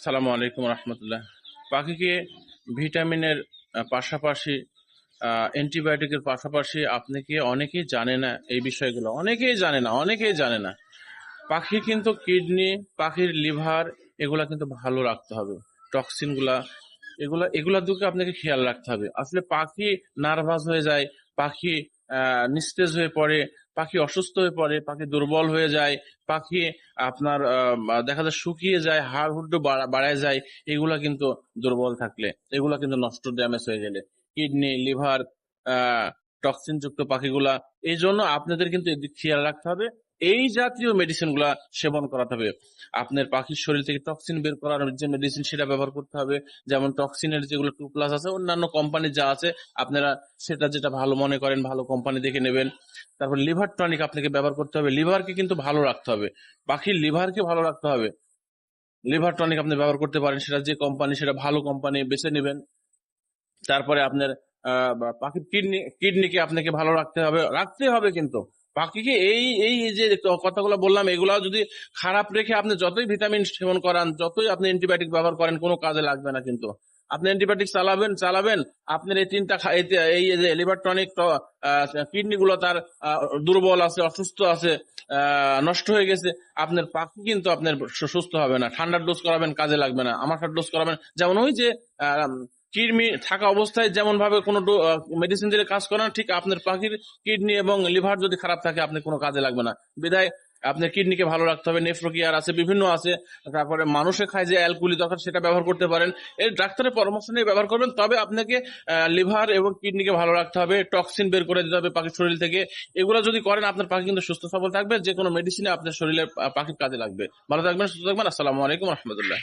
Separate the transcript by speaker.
Speaker 1: আসসালামু আলাইকুম রহমতুল্লাহ। পাখিকে ভিটামিনের পাশাপাশি অ্যান্টিবায়োটিকের পাশাপাশি আপনি কি অনেকেই জানে না এই বিষয়গুলো, অনেকেই জানে না। পাখি কিন্তু কিডনি, পাখির লিভার এগুলা কিন্তু ভালো রাখতে হবে। টক্সিন গুলা এগুলার দিকে আপনাকে খেয়াল রাখতে হবে। আসলে পাখি নার্ভাস হয়ে যায়, পাখি নিস্তেজ হয়ে পড়ে, পাখি অসুস্থ হয়ে পড়ে, পাখি দুর্বল হয়ে যায়, পাখি আপনার দেখা যায় শুকিয়ে যায়, হাড় হুড্ডু বাড়ায় যায়। এগুলা কিন্তু দুর্বল থাকলে, এগুলা কিন্তু নষ্ট, ড্যামেজ হয়ে গেলে কিডনি, লিভার, আহ টক্সিন যুক্ত পাখিগুলা। এই জন্য আপনাদের কিন্তু এদিক খেয়াল রাখতে হবে। এই জাতীয় মেডিসিন গুলা সেবন করাতে হবে। আপনার পাখির শরীর থেকে টক্সিন বের করার যে মেডিসিন সেটা ব্যবহার করতে হবে। যেমন টক্সিনের যেগুলো 2+ আছে, অন্যান্য কোম্পানি যা আছে আপনারা সেটা যেটা ভালো মনে করেন ভালো কোম্পানি দেখে নেবেন। তারপর লিভার টনিক আপনাকে ব্যবহার করতে হবে। লিভারকে কিন্তু ভালো রাখতে হবে, পাখির লিভারকে ভালো রাখতে হবে। লিভার টনিক আপনি ব্যবহার করতে পারেন, সেটা যে কোম্পানি সেটা ভালো কোম্পানি বেছে নেবেন। তারপরে আপনার পাখির কিডনিকে আপনাকে ভালো রাখতে হবে কিন্তু পাখিকে এই যে কথাগুলো বললাম, এগুলা যদি খারাপ রেখে আপনি যতই ভিটামিন সেবন করান, যতই আপনি অ্যান্টিবায়োটিক ব্যবহার করেন, কোনো কাজে লাগবে না কিন্তু। আপনি অ্যান্টিবায়োটিক চালাবেন, আপনার এই তিনটা এই যে লিভার টনিক, কিডনি গুলো তার দুর্বল আছে, অসুস্থ আছে, নষ্ট হয়ে গেছে, আপনার পাখি কিন্তু আপনার সুস্থ হবে না। ঠান্ডার ডোজ করাবেন, কাজে লাগবে না। আমাশার ডোজ করাবেন, যেমন ওই যে কৃমি থাকা অবস্থায় যেমন ভাবে কোনো মেডিসিন দিলে কাজ করে না, ঠিক আপনার পাখির কিডনি এবং লিভার যদি খারাপ থাকে আপনি কোনো কাজে লাগবে না। বিধায় আপনার কিডনিকে ভালো রাখতে হবে। নেফ্রোকেয়ার আছে, বিভিন্ন আছে। তারপরে মানুষে খায় যে অ্যালকুলি দরকার, সেটা ব্যবহার করতে পারেন। এই ডাক্তারের পরামর্শ নিয়ে ব্যবহার করবেন। তবে আপনাকে লিভার এবং কিডনিকে ভালো রাখতে হবে, টক্সিন বের করে দিতে হবে পাখির শরীর থেকে। এগুলো যদি করেন আপনার পাখি কিন্তু সুস্থ সবল থাকবে। যে কোনো মেডিসিনে আপনার শরীরে পাখির কাজে লাগবে। ভালো থাকবেন, সুস্থ থাকবেন। আসসালামু আলাইকুম রহমতুল্লাহ।